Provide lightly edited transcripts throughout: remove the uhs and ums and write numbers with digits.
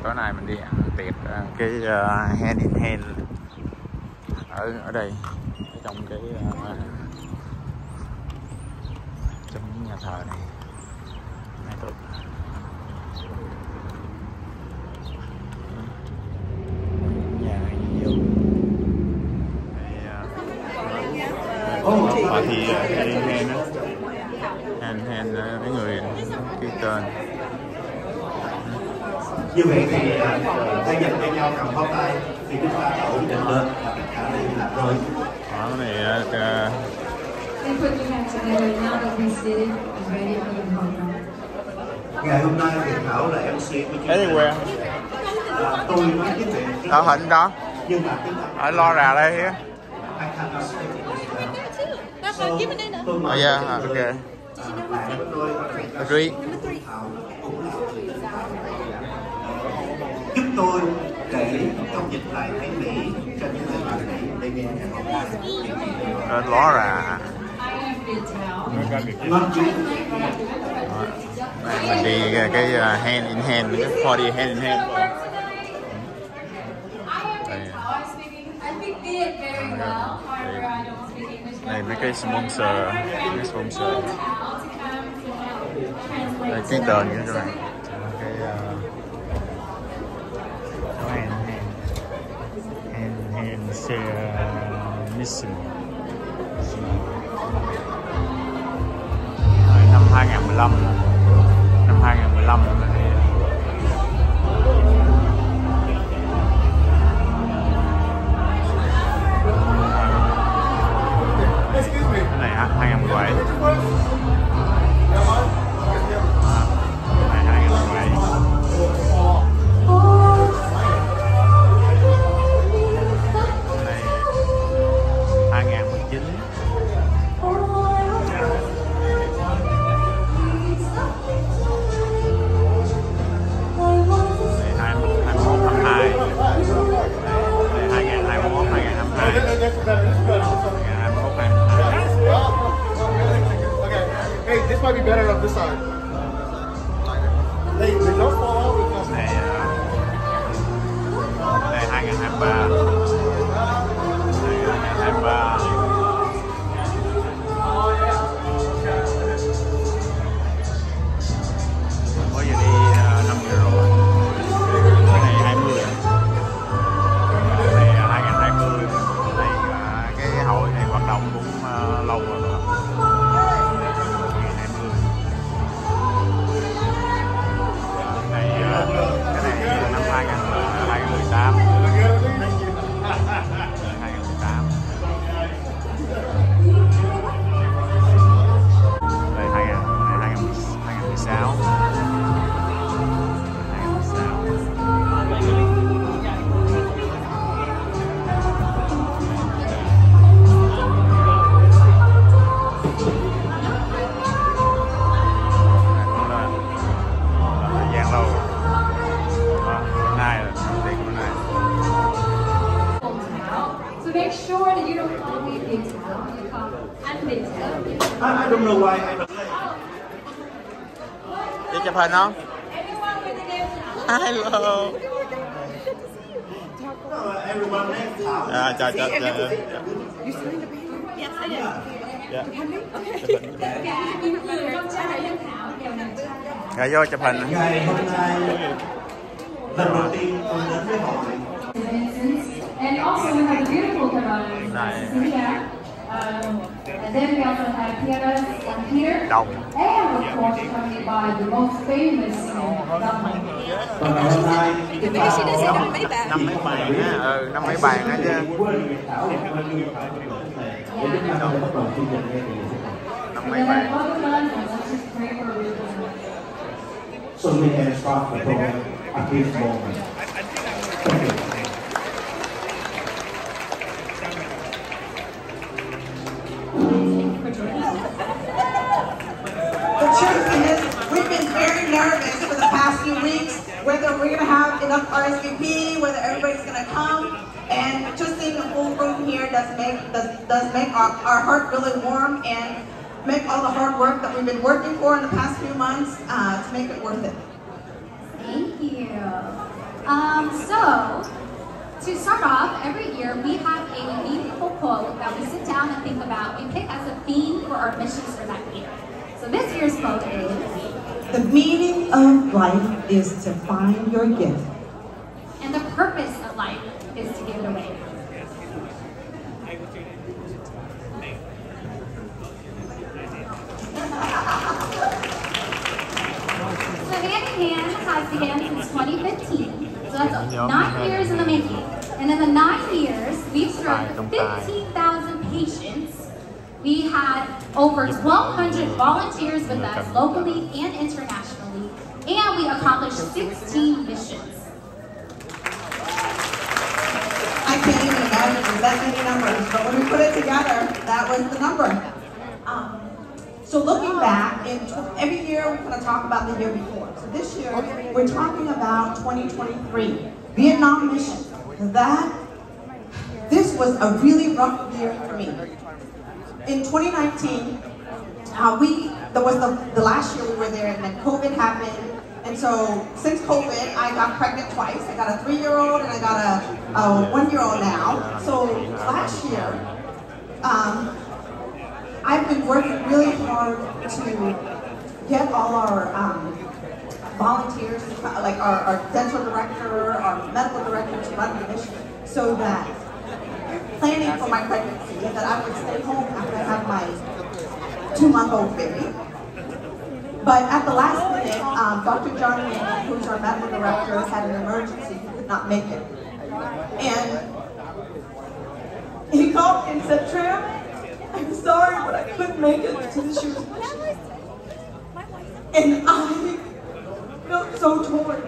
tối nay mình đi ăn tiệc cái hand in hand ở đây, ở trong cái trong nhà thờ này. Nhà nhiều và thì hand mấy người ký tên. Như vậy thì sẽ dành cho nhau cầm pháo tay thì chúng ta đã ổn định lên và tất cả đều làm rồi. Đó này ngày hôm nay thì Thảo là MC của chương trình. Tôi nói tiếng Việt. Đó hình đó. Nhưng mà tiếng ở lo rà đây á. Oh yeah, okay. Agree. Giúp tôi kể trong dịch lại cái Mỹ cho những người bạn này để nghe ngày hôm nay. Ló rà. Mình đi cái hand in hand, cái party hand in hand. Đây mấy cái sponsor, đây ký tên như thế này. Cái hand share mission. Năm 2015 là này. Cái này 2017. Này 2017. Này 2019. Hey, this might be better on this side. Hey, don't fall out with us. Này 2023. Này 2023. Mới giờ đi 5 giờ rồi. Cái này 20. Này 2020. Này cái hội này hoạt động cũng lâu rồi. Năm 2018. 2018. Đây 2016. 2016. Thời gian lâu. Make sure that you don't call me Big Town, you call Big Town. I don't know why I don't. Đi chụp hình không? Hello. Everyone named Thảo. Chào. You signed the paper? Yes, I did. Dạ. Rồi vô chụp hình. Ngày hôm nay lần đầu tiên tôi đến với hội. And also we have a beautiful Cynthia. And then we also have Pierre and Peter. And of course accompanied by the most famous Và ngày hôm nay năm mấy bàn á, năm mấy bàn á chứ. Năm mấy bàn. So we can start the program at this moment. Thank you. The truth is, we've been very nervous for the past few weeks, whether we're going to have enough RSVP, whether everybody's going to come, and just seeing the full room here does make our heart really warm and make all the hard work that we've been working for in the past few months to make it worth it. Thank you. So, to start off, every year we have a meaningful quote that we sit down and think about. We pick as a theme for our missions for that year. So this year's quote is, "The meaning of life is to find your gift. and the purpose of life is to give it away." So Hand in Hand has began since 2015. So that's 9 years in the making. And in the 9 years, we've served 15,000 patients. We had over 1,200 volunteers with us locally and internationally. And we accomplished 16 missions. I can't even imagine that many numbers, but when we put it together, that was the number. So looking back, every year we're going to talk about the year before. So this year, we're talking about 2023, Vietnam mission. This was a really rough year for me. In 2019, that was the last year we were there, and then COVID happened. And so since COVID, I got pregnant twice. I got a 3-year-old and I got a 1-year-old now. So last year, I've been working really hard to get all our volunteers, like our dental director, our medical director, to run the mission, so that planning for my pregnancy, that I would stay home after I have my 2-month-old baby. But at the last minute, Dr. John, who's our medical director, had an emergency. He could not make it. And he called me and said, "Tram, I'm sorry, but I couldn't make it to the shoot." And I felt so torn.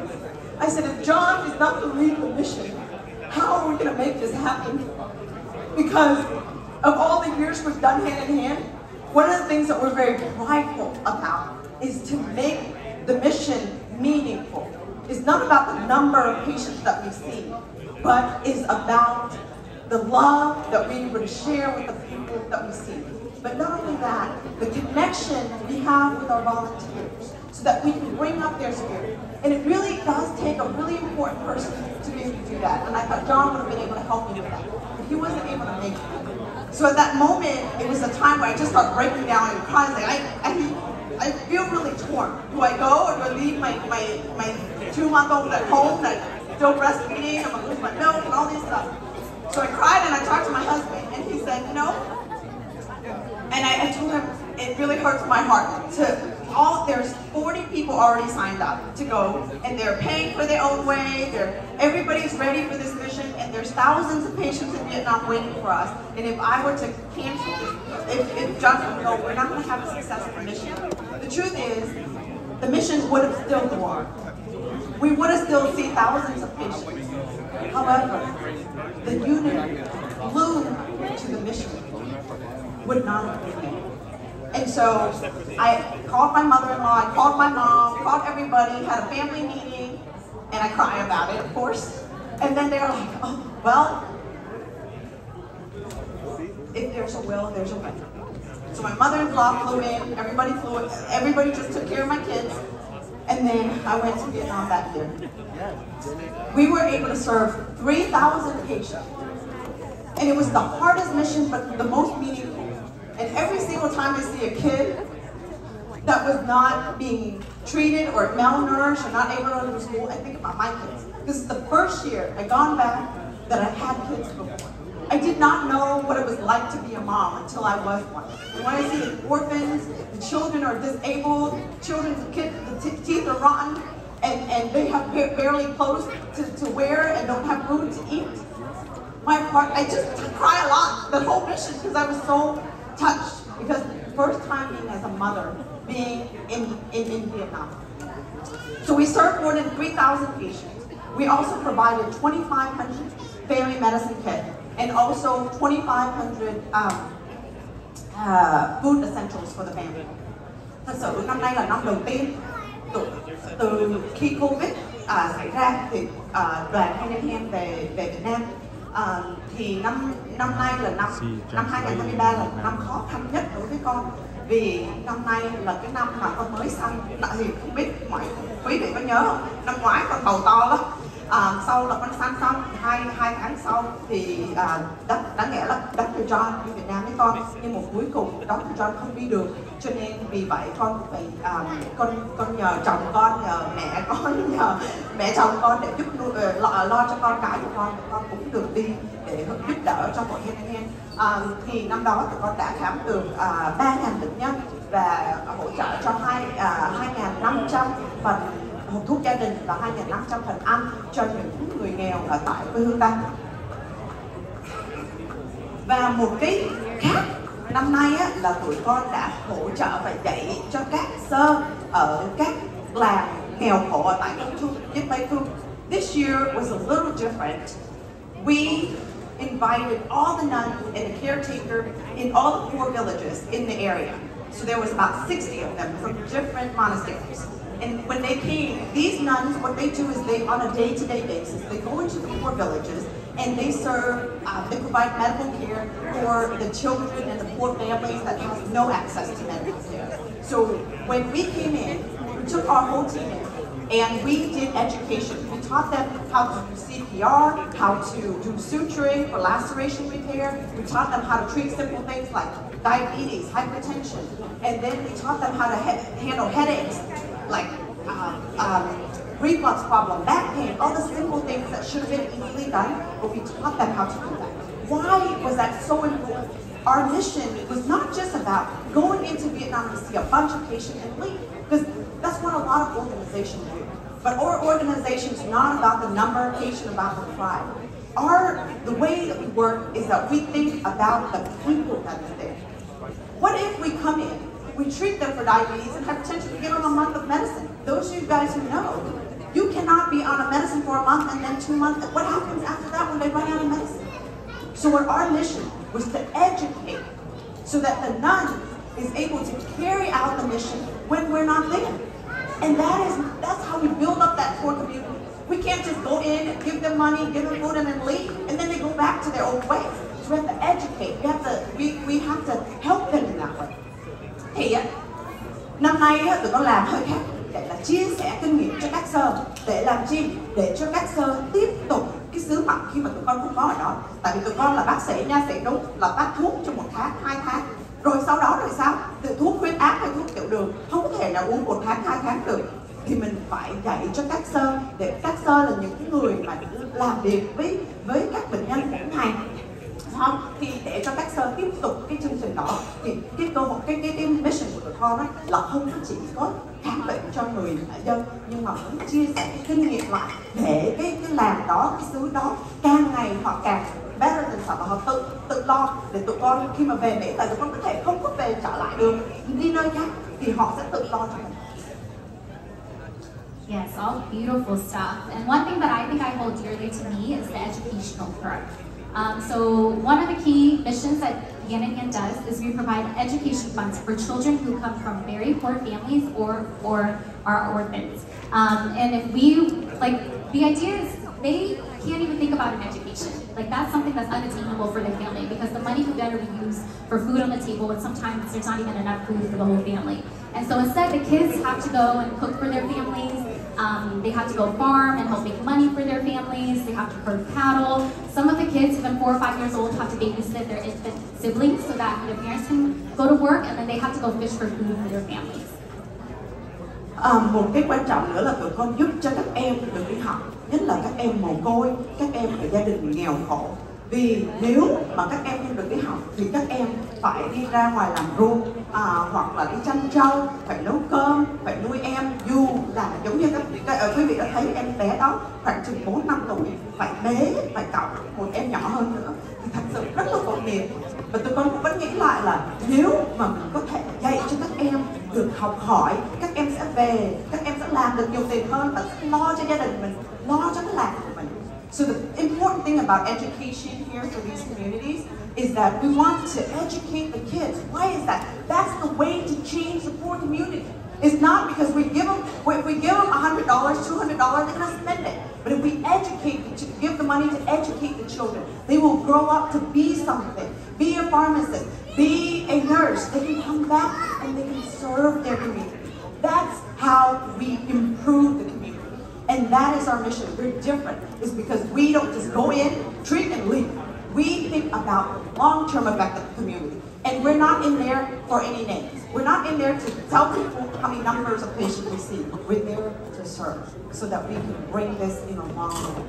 I said, if John is not going to lead the mission, how are we going to make this happen? Because of all the years we've done Hand in Hand, one of the things that we're very prideful about is to make the mission meaningful. It's not about the number of patients that we see, but it's about the love that we would share with the people that we see. But not only that, the connection we have with our volunteers, so that we can bring up their spirit. And it really does take a really important person to be able to do that. And I thought John would have been able to help me with that, but he wasn't able to make it. So at that moment, it was a time where I just started breaking down and crying. I feel really torn. Do I go or do I leave my 2-month-old at home that's still breastfeeding? I'm gonna lose my milk and all this stuff. So I cried and I talked to my husband, and he said, "No." And I told him, it really hurts my heart there's 40 people already signed up to go, and they're paying for their own way. Everybody's ready for this mission, and there's thousands of patients in Vietnam waiting for us. And if I were to cancel this, if John would go, we're not going to have a successful mission. The truth is, the mission would have still gone on. We would have still seen thousands of patients. However, the unity glued to the mission would not have been there. And so I called my mother-in-law, I called my mom, called everybody, had a family meeting, and I cried about it, of course. And then they were like, "Oh, well, if there's a will, there's a way." So my mother-in-law flew in, everybody just took care of my kids, and then I went to Vietnam that year. We were able to serve 3,000 patients. And it was the hardest mission, but the most meaningful. And every single time I see a kid that was not being treated or malnourished or not able to go to school, I think about my kids. This is the first year I'd gone back that I had kids before. I did not know what it was like to be a mom until I was one. And when I see the orphans, the children are disabled, the teeth are rotten, and they have barely clothes to wear and don't have food to eat. My heart, I just cry a lot, the whole mission, because I was so touched. Because first time being as a mother, being in Vietnam. So we served more than 3,000 patients. We also provided 2,500 family medicine kits and also 2,500 food essentials for the family. Thật sự năm nay là năm đầu tiên từ khi Covid xảy ra thì đoàn Hand in Hand về Việt Nam. Thì năm nay là năm 2023 là năm khó khăn nhất đối với con, vì năm nay là cái năm mà con mới sanh. Thì không biết mọi quý vị có nhớ không? Năm ngoái con bầu to lắm. Sau là con sanh xong, hai tháng sau thì đáng nghĩa là Dr. John đi Việt Nam với con, nhưng mà cuối cùng Dr. John không đi được, cho nên vì vậy con phải con nhờ chồng con, nhờ mẹ con, nhờ mẹ chồng con để giúp lo cho con cái của con cũng được đi để giúp đỡ cho mọi hen. Thì năm đó tụi con đã khám được 3.000 bệnh nhân và hỗ trợ cho 2.500 phần hộp thuốc gia đình và 2.500 phần ăn cho những người nghèo ở tại quê hương ta. Và một cái khác năm nay á, là tụi con đã hỗ trợ và dạy cho các sơ ở các làng nghèo khổ ở tại Trong, Giúp, Những. This year was a little different. We invited all the nuns and the caretaker in all the poor villages in the area. So there was about 60 of them from different monasteries. And when they came, these nuns, what they do is they, on a day-to-day basis, they go into the poor villages and they serve, they provide medical care for the children and the poor families that have no access to medical care. So when we came in, we took our whole team in, and we did education. We taught them how to do CPR, how to do suturing for laceration repair. We taught them how to treat simple things like diabetes, hypertension, and then we taught them how to handle headaches, like reflux problem, back pain, all the simple things that should have been easily done, but we taught them how to do that. Why was that so important? Our mission was not just about going into Vietnam to see a bunch of patients and leave, because that's what a lot of organizations do. But our organization is not about the number of patients, about the tribe. The way that we work is that we think about the people that is there. What if we come in, we treat them for diabetes and hypertension, we give them a month of medicine. Those of you guys who know, you cannot be on a medicine for a month and then 2 months. What happens after that when they run out of medicine? So what our mission was to educate so that the nun is able to carry out the mission when we're not there. And that's how we build up that poor community. We can't just go in and give them money, give them food and then leave, and then they go back to their old ways. So we have to educate, we have to help them in that way. Thì năm nay tụi con làm hơi khác, để là chia sẻ kinh nghiệm cho các sơ. Để làm chi? Để cho các sơ tiếp tục cái sứ mệnh khi mà tụi con không có ở đó. Tại vì tụi con là bác sĩ nha, sĩ đúng là phát thuốc trong 1 tháng, 2 tháng. Rồi sau đó rồi sao? Từ thuốc huyết áp hay thuốc tiểu đường không có thể nào uống 1 tháng, 2 tháng được. Thì mình phải dạy cho các sơ, để các sơ là những người mà làm việc với các bệnh nhân mỗi ngày. Không? Thì để cho các sơ tiếp tục cái chương trình đó thì cái cơ hội, cái mission của tụi con đó là không chỉ có khám bệnh cho người dân, nhưng mà cũng chia sẻ cái kinh nghiệm lại để cái làng đó, cái xứ đó càng ngày họ càng better than sao, họ tự lo để tụi con khi mà về Mỹ, tại tụi con có thể không có về trở lại được đi nơi khác thì họ sẽ tự lo cho mình. Yes, all beautiful stuff. And one thing that I think I hold dearly to me is the educational part. So one of the key missions that Những does is we provide education funds for children who come from very poor families or are orphans. And if we, like, the idea is they can't even think about an education. Like, that's something that's unattainable for the family because the money could better be used for food on the table, and sometimes there's not even enough food for the whole family. And so instead, the kids have to go and cook for their families. They have to go farm and help make money for their families. They have to herd cattle. Some of the kids, even 4 or 5 years old, have to babysit their infant siblings so that their parents can go to work, and then they have to go fish for food for their families. Một cái quan trọng nữa là tụi con giúp cho các em được đi học, nhất là các em mồ côi, các em ở gia đình nghèo khổ. Vì nếu mà các em không được đi học thì các em phải đi ra ngoài làm ruộng, hoặc là đi chăn trâu, phải nấu cơm, phải nuôi em, dù là giống như các quý vị đã thấy em bé đó khoảng chừng 4 năm tuổi, phải bế, phải cõng một em nhỏ hơn nữa, thì thật sự rất là tội nghiệp. Và tụi con cũng vẫn nghĩ lại là nếu mà mình có thể dạy cho các em được học hỏi, các em sẽ về, các em sẽ làm được nhiều tiền hơn và sẽ lo cho gia đình mình, lo cho cái làng của mình. So the important thing about education here for these communities is that we want to educate the kids. Why is that? That's the way to change the poor community. It's not because we give them, if we give them $100, $200, they're gonna spend it. But if we educate, to give the money to educate the children, they will grow up to be something. Be a pharmacist, be a nurse. They can come back and they can serve their community. That's how we improve the community. And that is our mission. We're different. It's because we don't just go in, treat, and leave. We think about the long-term effect of the community. And we're not in there for any names. We're not in there to tell people how many numbers of patients we see. We're there to serve so that we can bring this in a long run.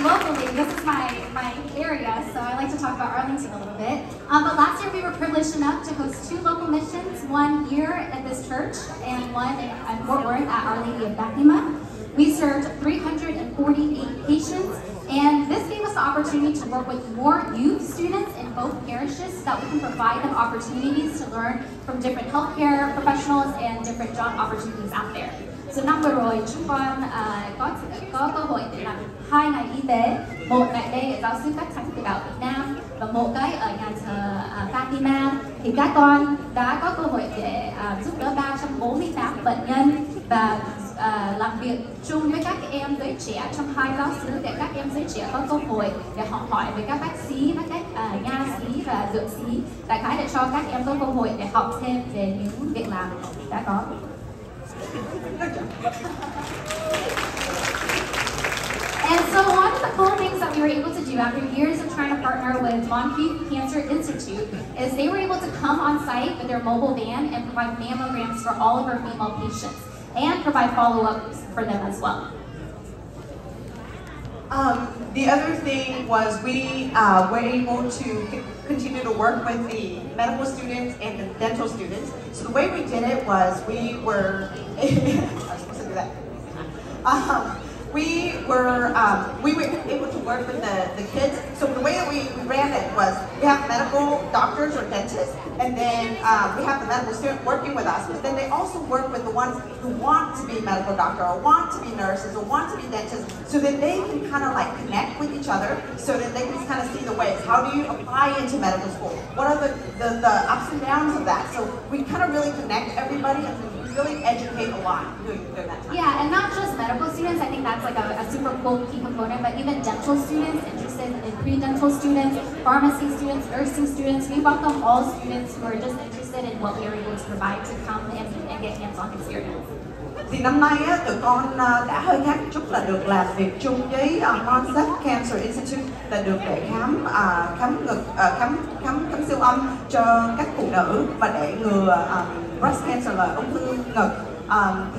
Locally, this is my area, so I like to talk about Arlington a little bit. But last year we were privileged enough to host 2 local missions, one here at this church and one in Fort Worth at Our Lady of Fatima. We served 348 patients, and this gave us the opportunity to work with more youth students in both parishes so that we can provide them opportunities to learn from different healthcare professionals and different job opportunities out there. So năm vừa rồi chúng con có cơ hội để làm 2 ngày y tế, một tại đây ở giáo sư các thánh tử đạo Việt Nam và một cái ở nhà thờ Fatima. Thì các con đã có cơ hội để giúp đỡ 348 bệnh nhân và làm việc chung với các em giới trẻ trong 2 giáo xứ để các em giới trẻ có cơ hội để học hỏi về các bác sĩ, các nha sĩ và dược sĩ, đại khái để cho các em có cơ hội để học thêm về những việc làm đã có. And so one of the cool things that we were able to do after years of trying to partner with Moncrief Cancer Institute is they were able to come on site with their mobile van and provide mammograms for all of our female patients and provide follow-ups for them as well. The other thing was we were able to continue to work with the medical students and the dental students. So the way we did it was we were, I was supposed to do that. We were able to work with the kids. So the way that we ran it was we have medical doctors or dentists, and then we have the medical student working with us, but then they also work with the ones who want to be medical doctor or want to be nurses or want to be dentists, so that they can kind of like connect with each other, so that they can kind of see the ways. How do you apply into medical school? What are the ups and downs of that? So we kind of really connect everybody and really educate a lot doing that. Yeah, and not just medical students. I think that's like a super cool key component, but even dental students interested in pre-dental students, pharmacy students, nursing students. We welcome all students who are just interested in what we are able to provide to come and get hands-on experience. Thì năm nay á, tụi con đã hơi khác chút là được làm việc chung với Moncrief Cancer Institute, là được để khám siêu âm cho các phụ nữ và để ngừa breast cancer là ung thư ngực.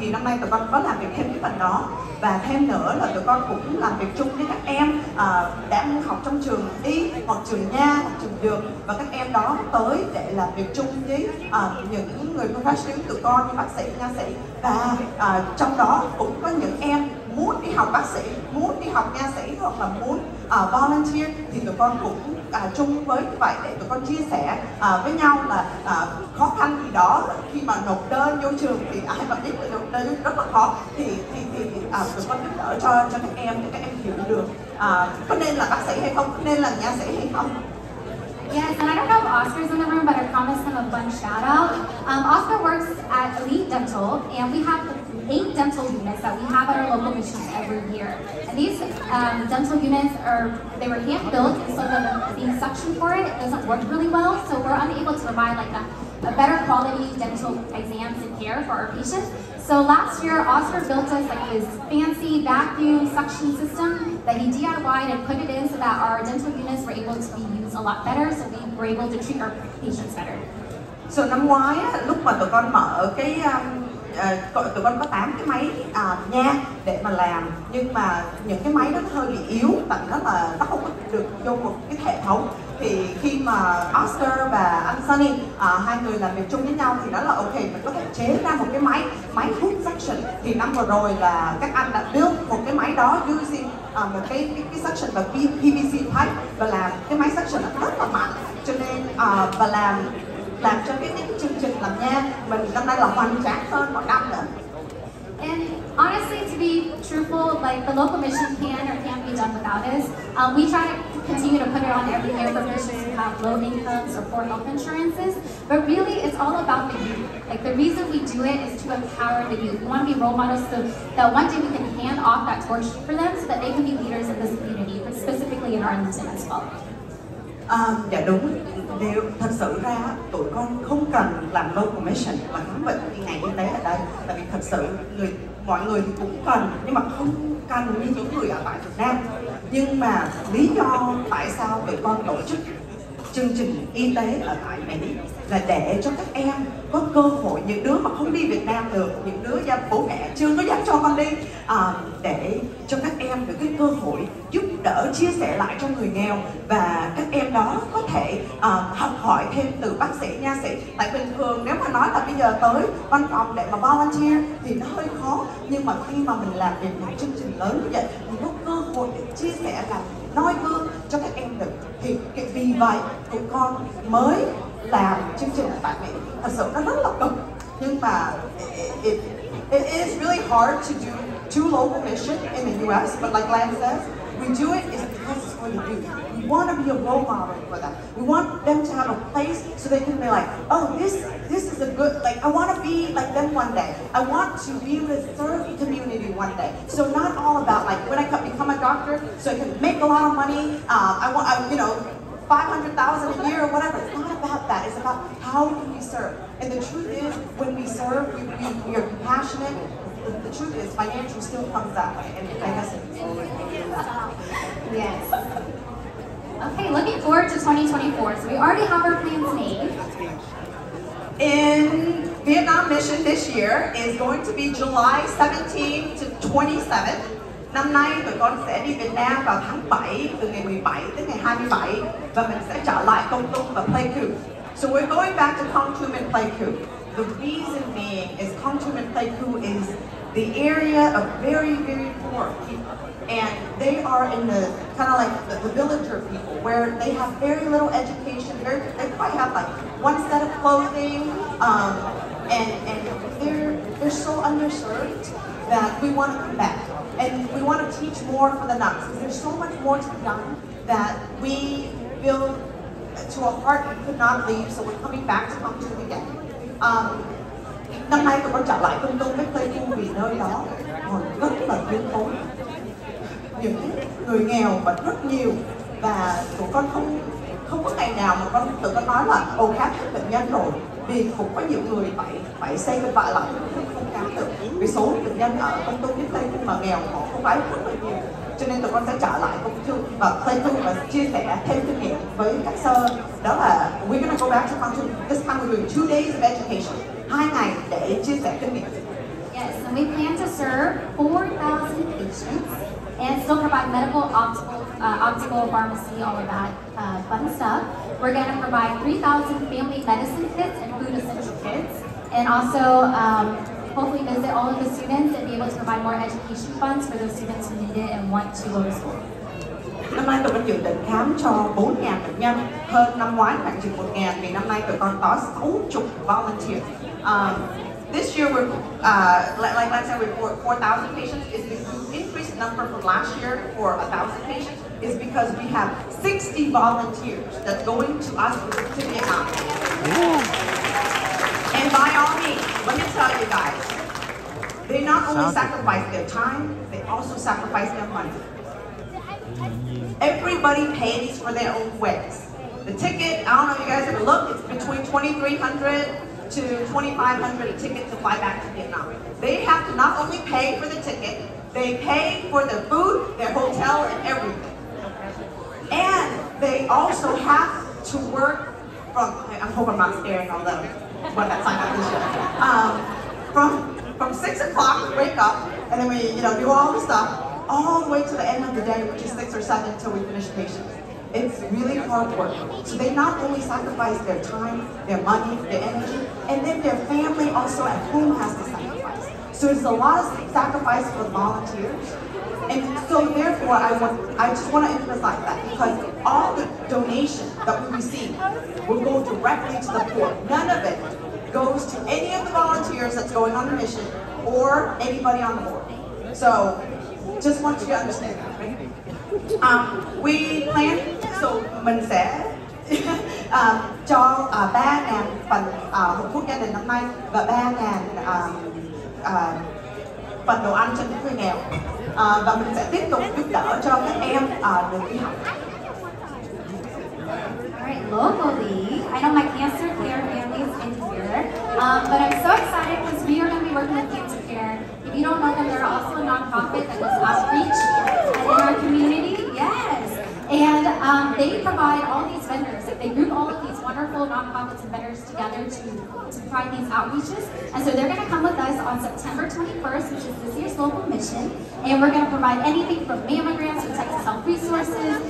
Thì năm nay tụi con có làm việc thêm cái phần đó, và thêm nữa là tụi con cũng làm việc chung với các em đang học trong trường y hoặc trường nha hoặc trường dược, và các em đó tới để làm việc chung với những người professional tụi con như bác sĩ, nha sĩ, và trong đó cũng có những em muốn đi học bác sĩ, muốn đi học nha sĩ hoặc là muốn volunteer, thì tụi con cũng chung với như vậy để tụi con chia sẻ với nhau là khó khăn gì đó khi mà nộp đơn vô trường, thì ai mà biết là nộp đơn rất là khó, thì tụi con giúp đỡ cho các em để các em hiểu được có nên là bác sĩ hay không, có nên là nha sĩ hay không. Yes, and I don't know if Oscar's in the room, but I promised him a fun shout out. Oscar works at Elite Dental, and we have 8 dental units that we have at our local missions every year. And these dental units they were hand built, and so the suction for it doesn't work really well, so we're unable to provide like a better quality dental exams and care for our patients. So last year, Oscar built us like this fancy vacuum suction system that he DIY'd and put it in so that our dental units were able to be used a lot better, so we were able to treat our patients better. So năm ngoái lúc mà tụi con mở cái tụi con có 8 cái máy nha để mà làm, nhưng mà những cái máy đó hơi bị yếu, tại nó không có được vô một cái hệ thống. Thì khi mà Oscar và anh Sunny hai người làm việc chung với nhau thì nó là ok, mình có thể chế ra một cái máy hút suction. Thì năm vừa rồi là các anh đã build một cái máy đó using một cái suction và PVC pipe, và làm cái máy suction rất là mạnh, cho nên và làm cho cái chương trình làm nha mình năm nay là hoành tráng hơn mọi năm nữa. And honestly, to be truthful, like the local mission can or can't be done without us. We try to continue to put it on every year for Christians who have low incomes or poor health insurances. But really, it's all about the youth. Like, the reason we do it is to empower the youth. We want to be role models so that one day we can hand off that torch for them so that they can be leaders in this community, but specifically in Arlington as well. Dạ đúng, nếu thật sự ra tụi con không cần làm local mission mà khám bệnh cái ngày y tế ở đây, tại vì thật sự mọi người thì cũng cần nhưng mà không cần như những người ở tại Việt Nam. Nhưng mà lý do tại sao tụi con tổ chức chương trình y tế ở tại Mỹ là để cho các em có cơ hội, những đứa mà không đi Việt Nam được, những đứa bố mẹ chưa có dám cho con đi, để cho các em được cái cơ hội giúp đỡ, chia sẻ lại cho người nghèo, và các em đó có thể học hỏi thêm từ bác sĩ, nha sĩ. Tại bình thường nếu mà nói là bây giờ tới văn phòng để mà volunteer thì nó hơi khó, nhưng mà khi mà mình làm việc một chương trình lớn như vậy, mình có cơ hội để chia sẻ, làm noi gương cho các em được. Thì vì vậy tụi con mới làm chương trình tại Mỹ. Thật sự nó rất là cực, nhưng mà it is really hard to do two local missions in the U.S. But like Lan says, we do it is because it's for the youth. We want to be a role model for them. We want them to have a place so they can be like, oh, this is a good, like, I want to be like them one day. I want to be able to serve the community one day. So not all about like when I become a doctor so I can make a lot of money. I want, you know, 500,000 a year or whatever. It's not about that. It's about how can we serve. And the truth is, when we serve, we are compassionate. The truth is, financial still comes out, and I guess it's always that. Yes. Okay, looking forward to 2024. So we already have our plans made. In Vietnam mission this year is going to be July 17 to 27. Năm nay tụi con sẽ đi Việt Nam vào tháng 7, từ ngày 17 tới ngày 27, và mình sẽ trở lại Công Tum và Pleiku. So we're going back to Công Tum and Pleiku. The reason being is Công Tum and Pleiku is the area of very, very poor people. And they are in the kind of like the villager people, where they have very little education. They probably have like one set of clothing, and they're so underserved that we want to come back. And we want to teach more for the nuns, because there's so much more to be done that we feel to a heart we could not leave, so we're coming back to Công Tum again. Năm nay tụi con trở lại Công Tum với Pleiku vì nơi đó còn rất là thiếu thốn. Những người nghèo vẫn rất nhiều, và tụi con không có ngày nào mà tụi con nói là khám hết bệnh nhân rồi, vì cũng có nhiều người phải xây cái vợ lại không khám được. Vì số bệnh nhân ở Công Tum với Pleiku mà nghèo họ không phải rất là nhiều, cho nên tụi con sẽ trở lại Công Tum và Pleiku và chia sẻ thêm kinh nghiệm với các sơ. Đó là we're gonna go back to Công Tum. This time we're doing 2 days of education, 2 ngày để chia sẻ kinh nghiệm. Yes, and we plan to serve 4,000 patients and still provide medical, optical, pharmacy, all of that fun stuff. We're going to provide 3,000 family medicine kits and food essential kits, and also hopefully visit all of the students and be able to provide more education funds for those students who need it and want to go to school. Năm nay tụi con dự định khám cho 4.000 bệnh nhân, hơn năm ngoái khoảng chừng 1.000, vì năm nay tụi con có 60 volunteer. This year, we're, like I said, we're 4,000 patients. Is the increased number from last year for 1,000 patients is because we have 60 volunteers that's going to us to Vietnam. And by all means, let me tell you guys, they not only sacrifice their time, they also sacrifice their money. Everybody pays for their own ways. The ticket, I don't know if you guys ever looked, it's between $2,300 to $2,500 a ticket to fly back to Vietnam. They have to not only pay for the ticket, they pay for the food, their hotel, and everything. And they also have to work from, I hope I'm not scaring all them when that sign up this year. From 6 o'clock we wake up, and then we do all the stuff, all the way to the end of the day, which is 6 or 7 until we finish patients. It's really hard work. So they not only sacrifice their time, their money, their energy, and then their family also at home has to sacrifice. So there's a lot of sacrifice for volunteers. And so therefore, I just want to emphasize that, because all the donations that we receive will go directly to the poor. None of it goes to any of the volunteers that's going on the mission or anybody on the board. So just want you to understand that, right? We plan So mình sẽ cho 3.000 phần hộp thuốc gia đình năm nay và 3.000 phần đồ ăn cho những người nghèo, và mình sẽ tiếp tục giúp đỡ cho các em được đi học. Alright, locally, I know my cancer care family is in here, but I'm so excited because we are going to be working with cancer care. If you don't know them, they're also a nonprofit that does outreach in our community. Yes, and they provide all these vendors. Like, they group all of these wonderful nonprofits and vendors together to provide these outreaches. And so they're going to come with us on September 21st, which is this year's local mission. And we're going to provide anything from mammograms to Texas Health Resources,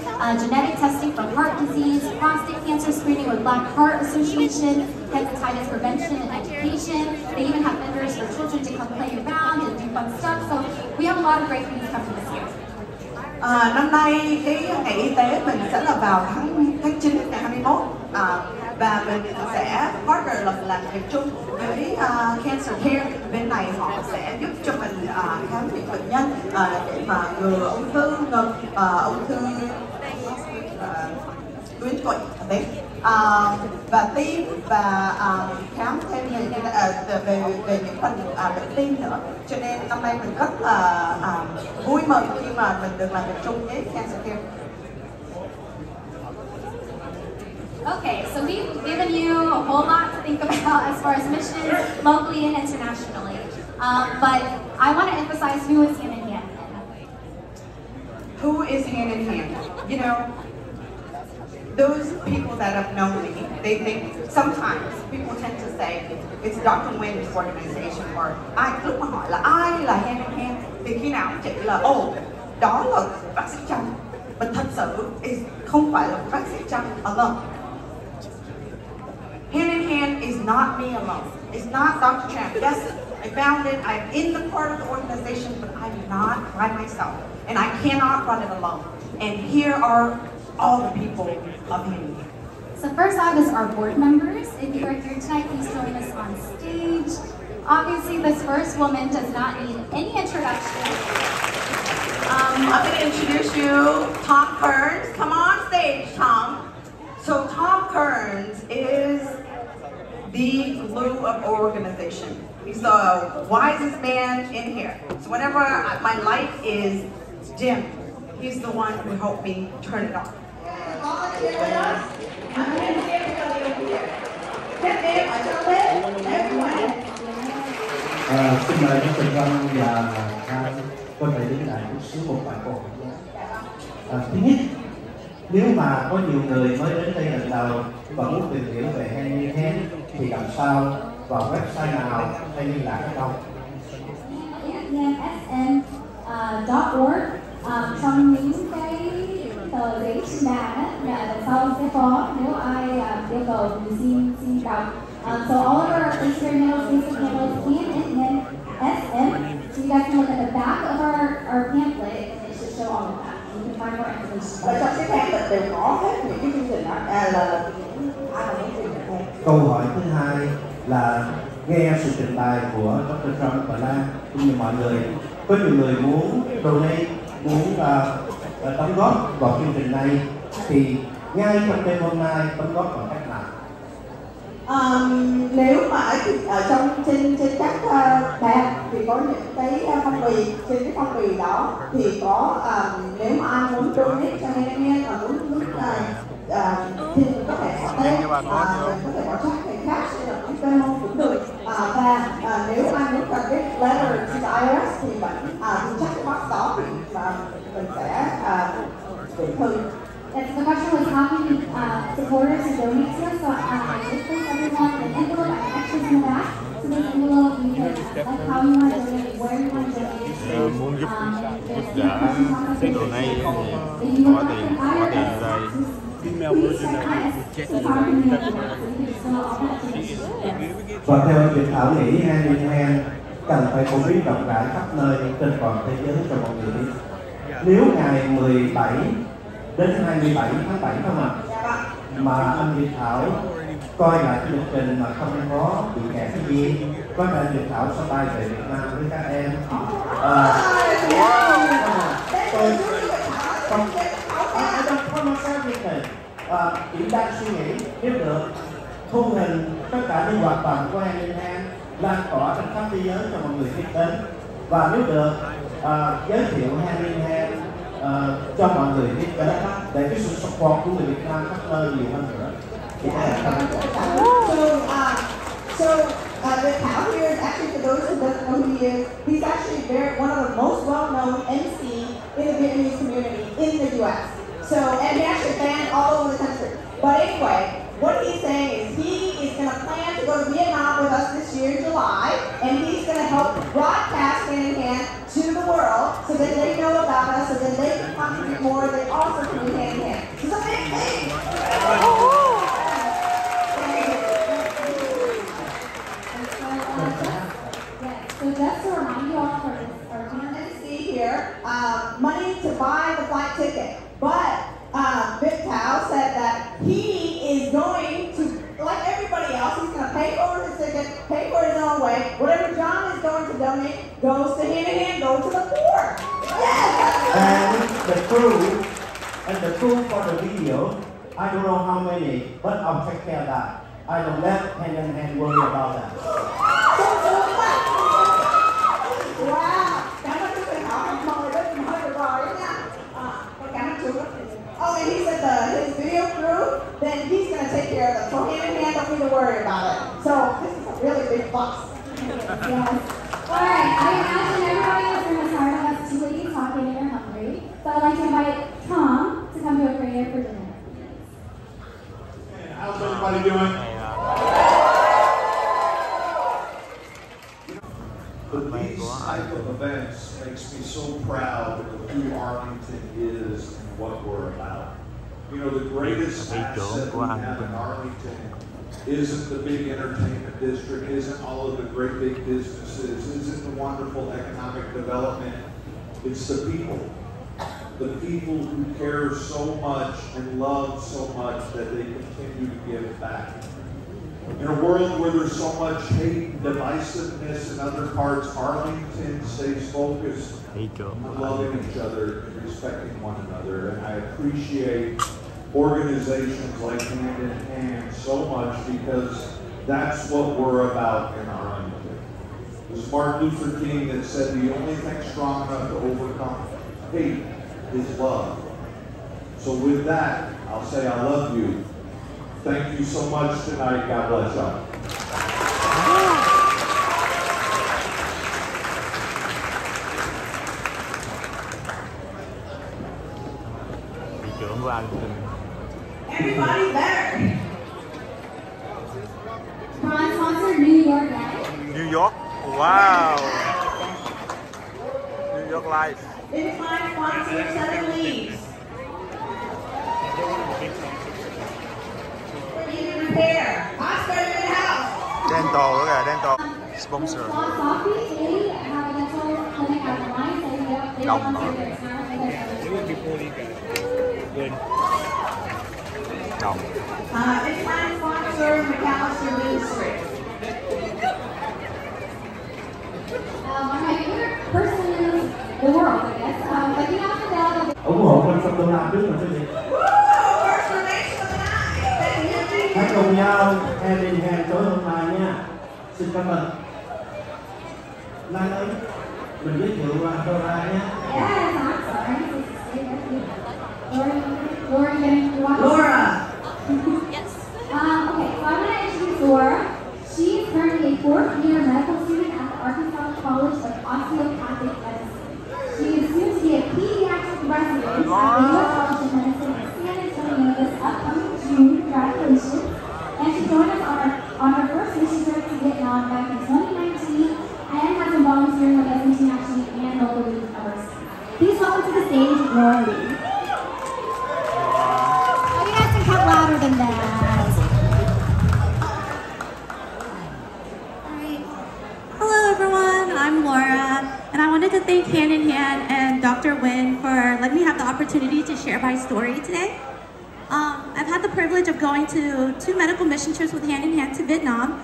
genetic testing for heart disease, prostate cancer screening with Black Heart Association, hepatitis prevention and education. They even have vendors for children to come play around and do fun stuff. So we have a lot of great things coming this year. Năm nay cái ngày y tế mình sẽ là vào tháng 9 ngày 21, và mình sẽ partner làm việc chung với Cancer Care. Bên này họ sẽ giúp cho mình khám những bệnh nhân để mà ngừa ung thư ngực, ung thư tuyến tụy và tim, và khám thêm về những phần bệnh tim nữa. Cho nên năm nay mình rất là vui mừng khi mà mình được làm việc chung với Cancer Care. Okay, so we've given you a whole lot to think about as far as missions, locally and internationally. But I want to emphasize who is hand in hand. Who is hand in hand? You know, those people that have known me, they think sometimes people tend to say it's Dr. Nguyen's organization, or lúc mà hỏi là ai là hand in hand thì khi nào cũng chỉ là đó là bác sĩ Trong. But thật sự không phải là bác sĩ Trong alone. Hand in hand is not me alone. It's not Dr. Chan. Yes, I found it. I'm in the part of the organization, but I'm not by myself, and I cannot run it alone. And here are all the people of Hand. So first off is our board members. If you are here tonight, please join us on stage. Obviously, this first woman does not need any introduction. I'm going to introduce you, Tom Kearns. Come on stage, Tom. So Tom Kearns is the glue of our organization. He's the wisest man in here. So whenever my light is dim, he's the one who helped me turn it on. Xin mời các thành viên và có thể đứng lại chút xíu một vài câu hỏi. Thứ nhất, nếu mà có nhiều người mới đến đây lần đầu và muốn tìm hiểu về Hand in Hand thì làm sao, vào website nào hay liên lạc ở đâu? handinhand.org. Trong những cái tờ giấy trên bàn là đằng sau sẽ có, nếu ai yêu cầu thì xin đọc. So all of our Instagram handles, Facebook handles, handinhand SM. So you guys can look at the back of our pamphlet and it should show all of that. You can find more information. Và trong cái pamphlet đều có hết những cái chương trình đó là Câu hỏi thứ hai là nghe sự trình bày của Dr. Trump và Lan cũng như mọi người, có nhiều người muốn donate, muốn đóng góp vào chương trình này thì ngay trong đêm hôm nay đóng góp bằng cách nào? Nếu mà ở trong trên các bàn thì có những cái phong bì, trên cái phong bì đó thì có nếu mà ai muốn donate cho Hand và muốn thì có thể có tên, có thể có chắc cái cash hay là cái Venmo cũng được, và nếu ai muốn cần cái letter to the IRS thì vẫn thì chắc cái box đó thì mình sẽ gửi thư. Yes, the question was how can supporters who donate to us? So just place everyone in an envelope. I have extras in the back. So this envelope, you can select how you want to donate, where you want to donate. Muốn giúp đỡ cái donate thì bỏ tiền ở đây. Và theo dự thảo nghĩ Hand in Hand cần phải phổ biến rộng rãi khắp nơi trên toàn thế giới cho mọi người biết. Nếu ngày 17 đến 27 tháng 7 không ạ? Mà anh Việt Thảo coi lại cái lịch trình mà không có bị kẹt cái gì, có thể Việt Thảo sẽ bay về Việt Nam với các em. I don't call myself Việt này chỉ đang suy nghĩ nếu được thu hình tất cả những hoạt động của Hand in Hand lan tỏa trên khắp thế giới cho mọi người biết đến, và nếu được giới thiệu Hand in Hand cho mọi người biết đến để cái sự support của người Việt Nam khắp nơi nhiều hơn nữa. The Thảo here is actually, for those who don't know who he is, he's actually one of the most well-known MC in the Vietnamese community in the U.S. So, and he actually banned all over the country. But anyway, what he's saying is he is going to plan to go to Vietnam with us this year in July, and he's going to help broadcast Hand in Hand to the world so that they know about us, so that they can contribute more. They also can do Hand in Hand. It's a big thing. So just to remind you all for this, here, money to buy the flight ticket. But Vic Tao said that he is going to, like everybody else, he's going to pay for his ticket, pay for his own way. Whatever John is going to donate goes to Hand in Hand, goes to the poor. Yes! And the crew for the video, I don't know how many, but I'll take care of that. I don't let Hand in Hand worry about that. Wow! Oh, and he said his video crew, then he's going to take care of them. So Hand in Hand, don't need to worry about it. So this is a really big box. Yes. Alright, I imagine everybody in this room is tired of us two ladies talking and they're hungry. So I'd like to invite Tom to come to over here for dinner. How's everybody doing? But these type of events makes me so proud of who Arlington is and what we're about. You know, the greatest asset we have in Arlington isn't the big entertainment district, isn't all of the great big businesses, isn't the wonderful economic development. It's the people. The people who care so much and love so much that they continue to give back. In a world where there's so much hate and divisiveness in other parts, Arlington stays focused on loving each other and respecting one another. And I appreciate organizations like Hand in Hand so much because that's what we're about in Arlington. It was Martin Luther King that said the only thing strong enough to overcome hate is love. So with that, I'll say I love you. Thank you so much tonight. God bless y'all. Everybody better. Bronze sponsor, New York Life. New York? Wow. New York Life. Big time sponsor, 7 Leaves. Repair. Hospital in the house. Dental, look at dental. Sponsor. Đồng. Đồng. Big time sponsor, McAllister Ministry. My favorite person in the world, I guess. But you have to know that. ủng hộ kênh Trong Tương Lai trước là cái gì? Hãy cùng nhau Hand in Hand tối hôm nay nha. Xin cảm ơn. Lan ơi, mình giới thiệu Dora nhé. Yes, I'm sorry. Laura. Yes. Okay, so I'm going to introduce Laura. She is currently a 4th year medical student at the Arkansas College of Osteopathic Medicine. She is soon to be a pediatric resident at the U.S. College of Medicine in San Antonio this upcoming June graduation. And she joined us on her first mission trip to Vietnam back in 2019 and has been volunteering with us internationally and locally ever since. Please welcome to the stage, Laura Lee. Oh, you guys can clap louder than that. Hello everyone, I'm Laura, and I wanted to thank Hand in Hand and Dr. Nguyen for letting me have the opportunity to share my story today. I've had the privilege of going to 2 medical mission trips with Hand in Hand to Vietnam.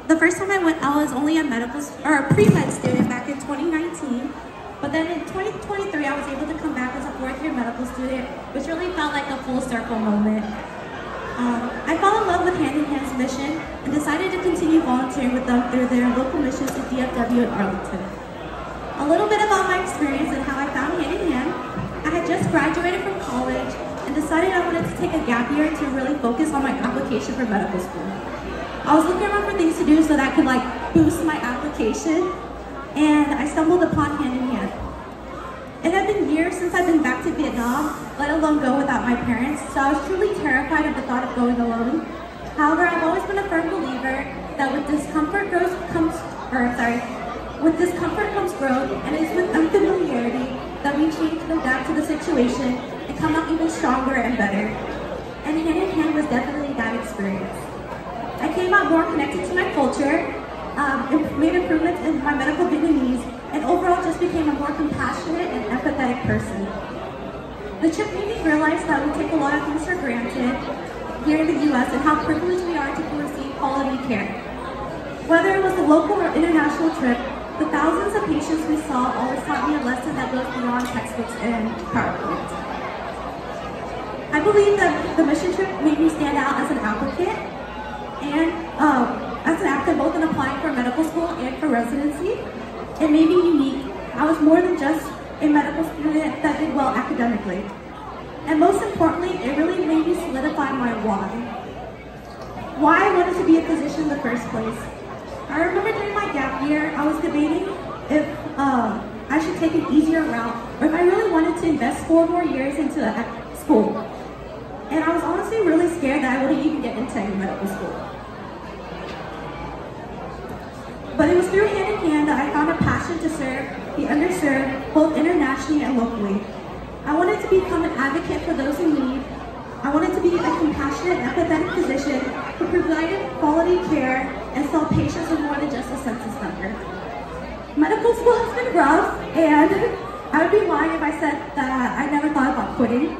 The first time I went, I was only a pre-med student back in 2019, but But then in 2023, I was able to come back as a fourth-year medical student, which really felt like a full circle moment. I fell in love with Hand in Hand's mission and decided to continue volunteering with them through their local missions to DFW in Arlington. A little bit about my experience and how I found Hand in Hand. I had just graduated from college and decided I wanted to take a gap year to really focus on my application for medical school. I was looking around for things to do so that I could boost my application, and I stumbled upon Hand in Hand. It had been years since I'd been back to Vietnam, let alone go without my parents, so I was truly terrified of the thought of going alone. However, I've always been a firm believer that with discomfort comes growth, and it's with unfamiliarity that we change and adapt to the situation and come out even stronger and better. And Hand in Hand was definitely that experience. I came out more connected to my culture, made improvements in my medical Vietnamese, and overall just became a more compassionate and empathetic person. The trip made me realize that we take a lot of things for granted here in the US and how privileged we are to receive quality care. Whether it was a local or international trip, the thousands of patients we saw always taught me a lesson that goes beyond textbooks and PowerPoint. I believe that the mission trip made me stand out as an applicant, and both in applying for medical school and for residency. It made me unique. I was more than just a medical student that did well academically. And most importantly, it really made me solidify my why. Why I wanted to be a physician in the first place. I remember during my gap year, I was debating if I should take an easier route, or if I really wanted to invest 4 more years into school. And I was honestly really scared that I wouldn't even get into any medical school. But it was through Hand in Hand that I found a passion to serve the underserved, both internationally and locally. I wanted to become an advocate for those in need. I wanted to be a compassionate, empathetic physician who provided quality care and saw patients with more than just a census number. Medical school has been rough, and I would be lying if I said that I never thought about quitting.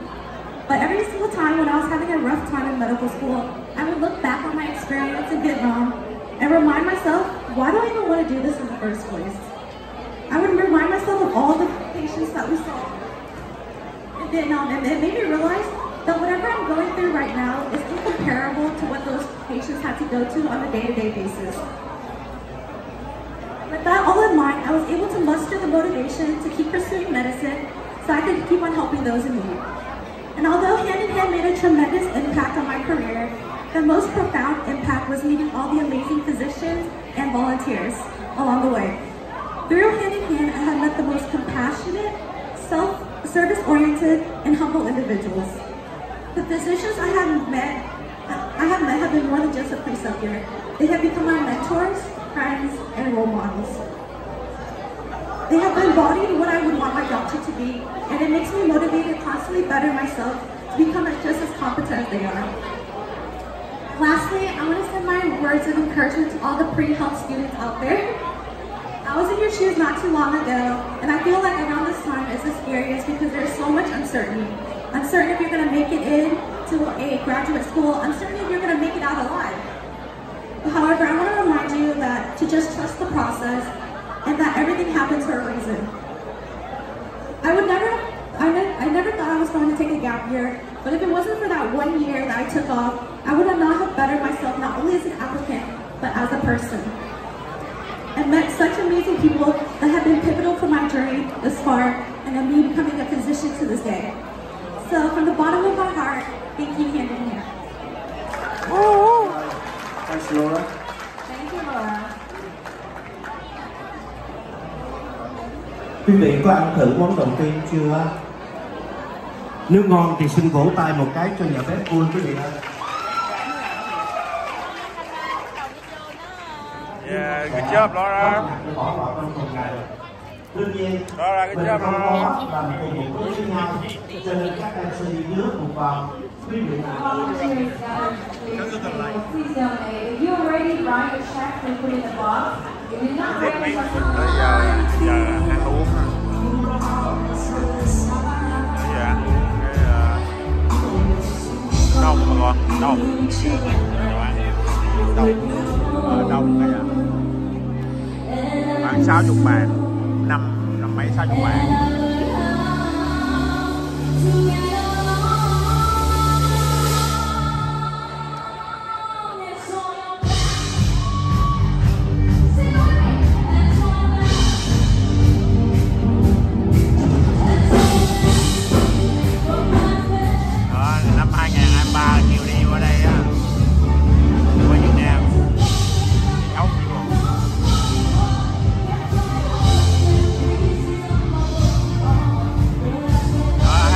But every single time when I was having a rough time in medical school, I would look back on my experience in Vietnam and remind myself, why do I even want to do this in the first place? I would remind myself of all the patients that we saw in Vietnam, and it made me realize that whatever I'm going through right now is incomparable to what those patients had to go to on a day-to-day basis. With that all in mind, I was able to muster the motivation to keep pursuing medicine so I could keep on helping those in need. And although Hand in Hand made a tremendous impact on my career, the most profound impact was meeting all the amazing physicians and volunteers along the way. Through Hand in Hand, I have met the most compassionate, service-oriented, and humble individuals. The physicians I have met have been more than just a preceptor. They have become my mentors, friends, and role models. They have embodied what I would want my doctor to be, and it makes me motivated to constantly better myself to become just as competent as they are. Lastly, I want to send my words of encouragement to all the pre-health students out there. I was in your shoes not too long ago, and I feel like around this time is the scariest because there's so much uncertainty. Uncertain if you're going to make it into a graduate school, uncertain if you're going to make it out alive. However, I want to remind you that to just trust the process and that everything happens for a reason. I never thought I was going to take a gap year, but if it wasn't for that 1 year that I took off, I would not have bettered myself not only as an applicant, but as a person. I've met such amazing people that have been pivotal for my journey this far, and I'm me becoming a physician to this day. So from the bottom of my heart, thank you, Hand in Hand. Thanks, Laura. Thank you, Laura. Quý vị có ăn thử món đầu tiên chưa? Nếu ngon thì xin vỗ tay một cái cho nhà bếp vui quý vị ơi. Yeah, good job, Laura. Đương nhiên, Laura, good job, Laura. Là một cùng một với nhau, cho nên các em sẽ đi nước một vòng. Quý vị Volunteers, please donate. If you already write a check and put it in the box, if you're not ready for Tới giờ ăn uống ha. Dạ, cái đông mà con, đông. Đông cái khoảng 60 bàn, năm mấy sao chúc bạn. Năm 2023 nhiều đi qua đây á, qua Việt Nam ốc đó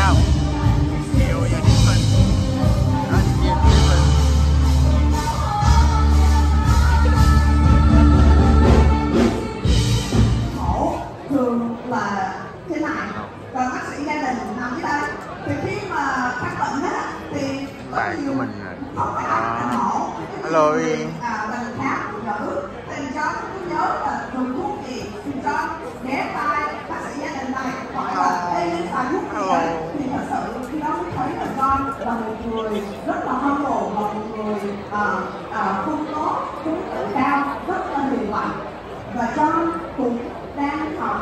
không nhiều như different đó, nhiều different. Mổ thường là thế này, còn bác sĩ gia đình nằm dưới đây thì khi mà phát bệnh hết thì Bạn của mình không phải ai mổ. Hello. Mình khám phụ nữ thì cho cứ nhớ là dùng thuốc gì thì cho ghé tay bác sĩ gia đình này hỏi là đây nên phải thuốc gì vậy? Thì thật sự khi đó mới thấy là con là một người rất là humble và một người không có tính tự cao, rất là hiền lành, và John cũng đang học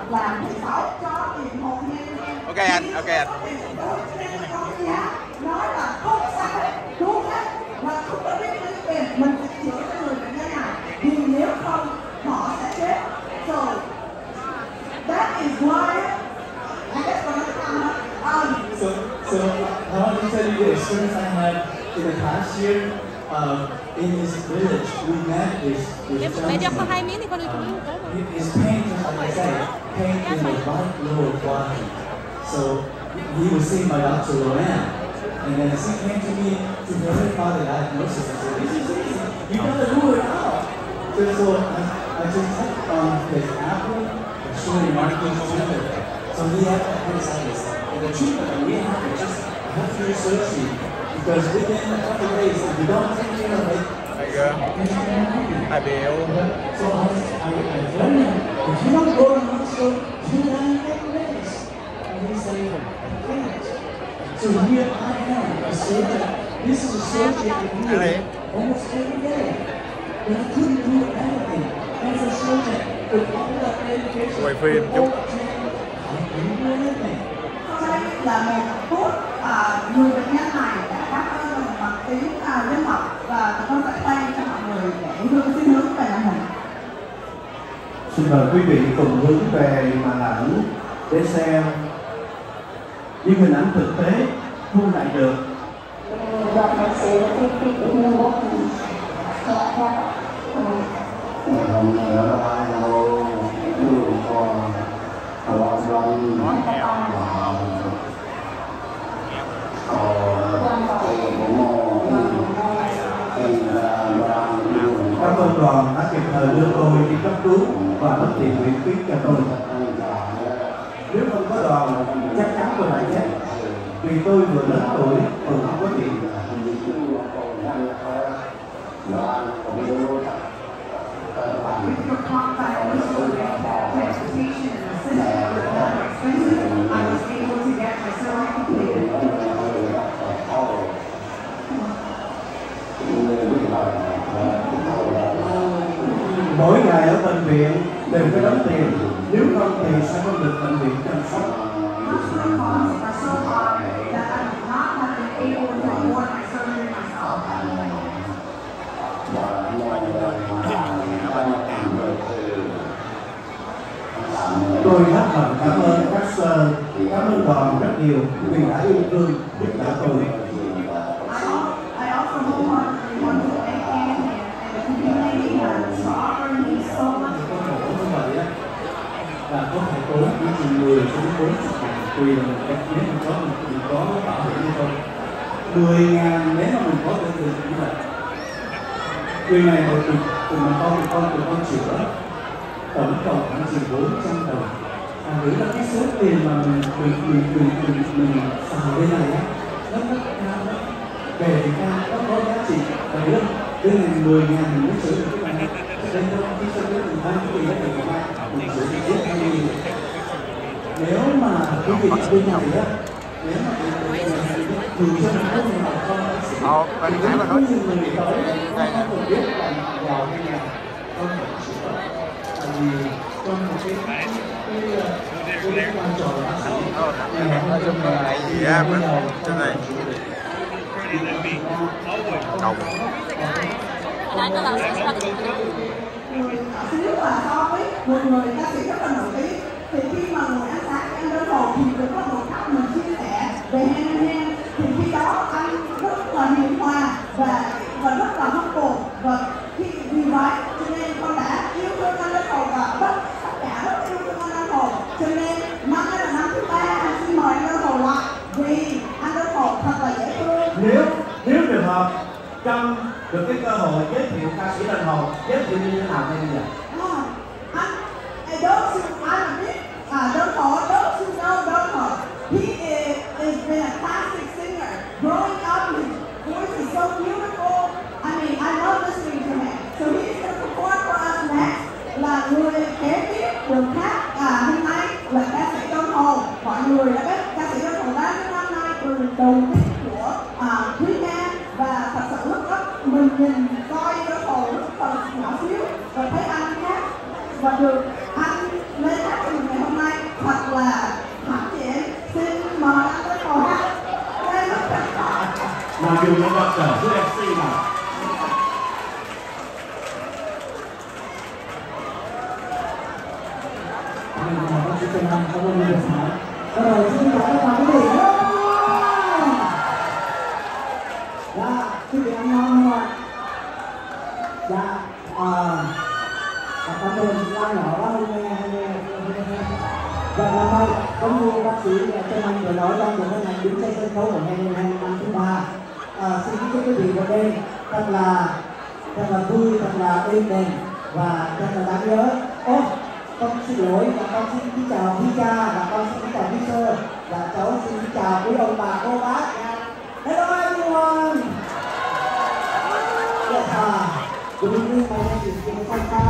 làm thầy giáo cho tiền hồn nhân. Ok anh, ok anh. Nói là không sao đúng hết và không có biết đến tiền mình sẽ chữa cho người bệnh nhân này, vì nếu không họ sẽ chết. So that is why I guess when I So I want to tell you the experience I had in the past year. In this village, we met this gentleman. His pain, just like I said, pain in the right lower quadrant. So he was seen by Dr. Loran, and then he came to me to verify the diagnosis. I said, "This is easy. You gotta rule it out." So I just checked on his apple and showing markings together. So he had appendicitis, and the treatment that we have is just healthcare surgery. Because within a couple of days, if you don't take care of it, đại biểu. So I told him, if you don't go to the hospital, you die in 8 days. And he said, I can't. So here I am, a surgeon. This is a surgery I do almost every day. But I couldn't do anything. As a surgeon, with all that education, Quay phim chút. I couldn't do anything. đây là một phút người bệnh nhân này đã cảm ơn mình bằng tiếng dân tộc và con sẽ tay cho mọi người để xin hướng về màn hình. Xin mời quý vị cùng hướng về màn ảnh để xem những hình ảnh thực tế thu lại được. Cảm ơn đoàn đã kịp thời đưa tôi đi cấp cứu và mất tiền miễn phí cho tôi. Nếu không có đoàn, chắc chắn tôi đã chết. Vì tôi vừa lớn tuổi, vừa không có tiền. Mỗi ngày ở bệnh viện đều phải đóng tiền, nếu không thì sẽ không được bệnh viện chăm sóc. Tôi rất lòng cảm ơn các sơ, cảm ơn đoàn rất nhiều vì đã yêu thương giúp đỡ tôi. Và có thể tốn những người xuống 40 ngàn tùy là mình cách biết mình có bảo hiểm hay không. 10 ngàn nếu mà mình có thể từ như vậy. Người này một từ mà con chữa tổng cộng khoảng chừng 400 đồng. Đấy là cái số tiền mà mình xài bên này á, nó rất cao đó. Về thì cao, nó có giá trị. Và biết không? Bên này 10 ngàn mình mới sửa được cái này. Đây đâu khi cho đến mình bán cái gì đó mình sửa được biết bao nhiêu. Nếu mà quý vị bên này á, nếu mà dù cho mình có người nào không Bên nãy mà nói người tới, không biết là giàu hay nghèo, không phải sửa. Tại vì trong một cái vai trò là bác sĩ. Nói chung là dạ bên trên này đồng Nếu mà so với một người ca sĩ rất là nổi tiếng thì khi mà ngồi ăn sáng ăn đơn hồ thì được có một cách mình chia sẻ về hand in hand, thì khi đó anh rất là hiền hòa và rất là humble, và vì vậy cho nên con đã yêu thương anh đơn hồ và tất cả rất yêu thương anh đơn hồ, cho nên năm nay là năm thứ 3 anh xin mời anh đơn hồ lại vì anh đơn hồ thật là dễ thương. Nếu trường hợp Trong được cái cơ hội giới thiệu ca sĩ đơn hồ, giới thiệu như thế nào đây bây giờ? Those who don't know, he has been a classic singer. Growing up, his voice is so beautiful. I mean, I love listening to him. So he's going to perform for us next. Là người kế tiếp được hát hôm nay là ca sĩ đơn hồ. Mọi người đã biết ca sĩ đơn hồ 30 năm nay từ đầu tiên của Thúy Nga, và thật sự lúc đó mình nhìn coi đơn hồ lúc còn nhỏ xíu và thấy anh hát và được anh lên hát cho mình ngày hôm nay thật là hãnh diện. Xin mời anh đơn hồ hát lên lúc thật khỏi. Mà dù nó gặp trở với MC mà. Bác sĩ Trần Anh, cảm ơn người được hỏi. Bắt đầu xin chào các bạn quý vị. Dạ, quý vị ăn ngon không ạ? Dạ, cảm ơn la nhỏ quá, hôm nay Dạ, năm nay, giống như bác sĩ Trần Anh vừa nói, đang được hôm nay đứng trên sân khấu của ngày năm thứ 3. Xin kính quý vị một đêm thật là vui, thật là êm đềm và thật là đáng nhớ. Con xin lỗi và con xin kính chào quý cha và con xin kính chào quý sơ và cháu xin kính chào quý ông bà cô bác. Hello everyone. Yes, good evening. My name is Kim Santa.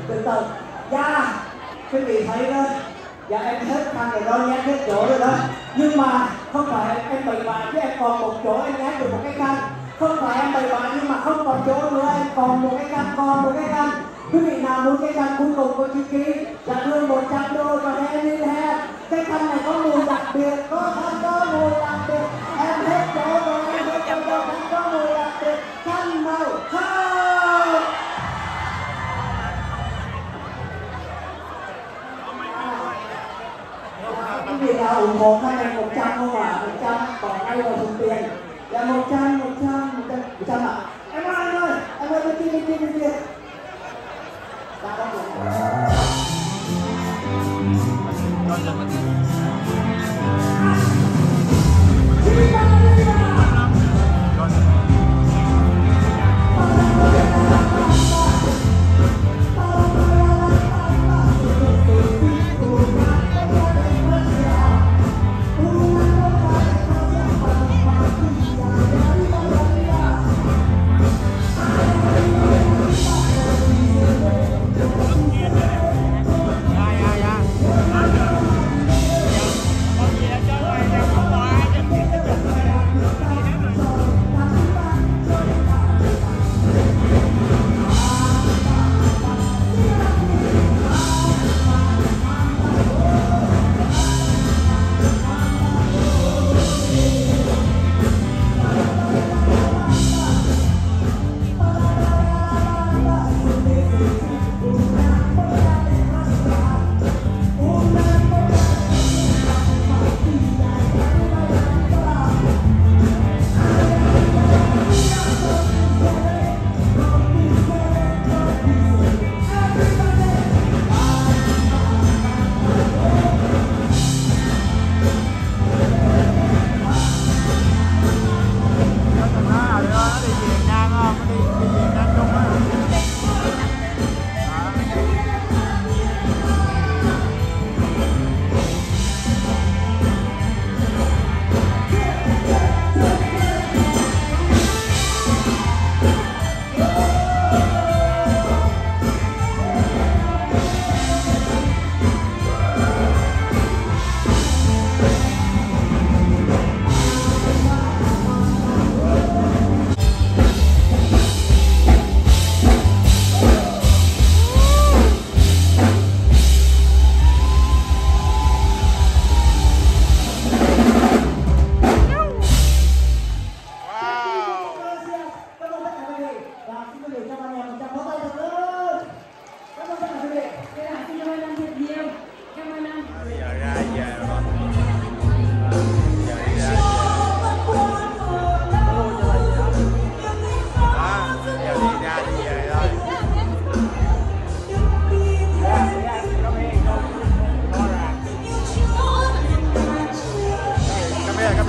Từ từ. Dạ, quý vị thấy đó. Dạ em hết khăn rồi đó, nhét hết chỗ rồi đó. Nhưng mà không phải em bày bạ chứ em còn một chỗ em nhét được một cái khăn. Không phải em bày bạ nhưng mà không còn chỗ nữa, em còn một cái khăn, Quý vị nào muốn cái khăn cuối cùng có chữ ký, dạ thưa 100 đô cho em đi ha. Cái khăn này có mùi đặc biệt, có mùi đặc biệt. Em hết chỗ rồi, em hết chỗ rồi, có mùi đặc biệt. Khăn màu hồng. ủng hộ hai em 100 không ạ? 100, còn ai là dùng tiền? Dạ 100 ạ. Em ơi, bên kia.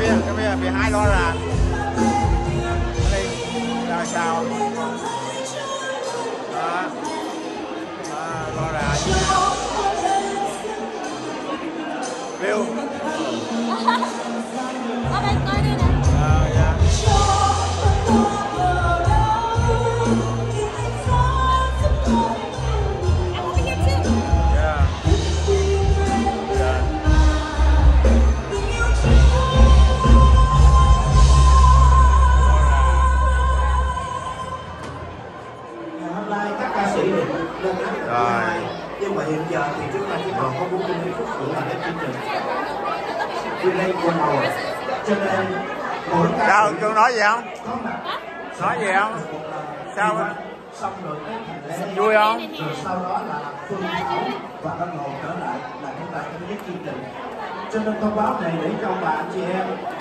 Dạ con bị hai lo là đây là sao đó. Lo là Bill ở đây coi đây nè. Dạ. Nhưng mà hiện giờ thì chúng ta chỉ còn có 40 phút nữa là hết chương trình. Vì đây buồn đầu, cho nên mỗi ca sao Cương nói gì không? Nói gì không? Sao á? Xong rồi cái thành lễ vui không? Rồi sau đó là Phương Thảo và Ân Hồn trở lại là chúng ta chấm dứt chương trình. Cho nên thông báo này để cho bà anh chị em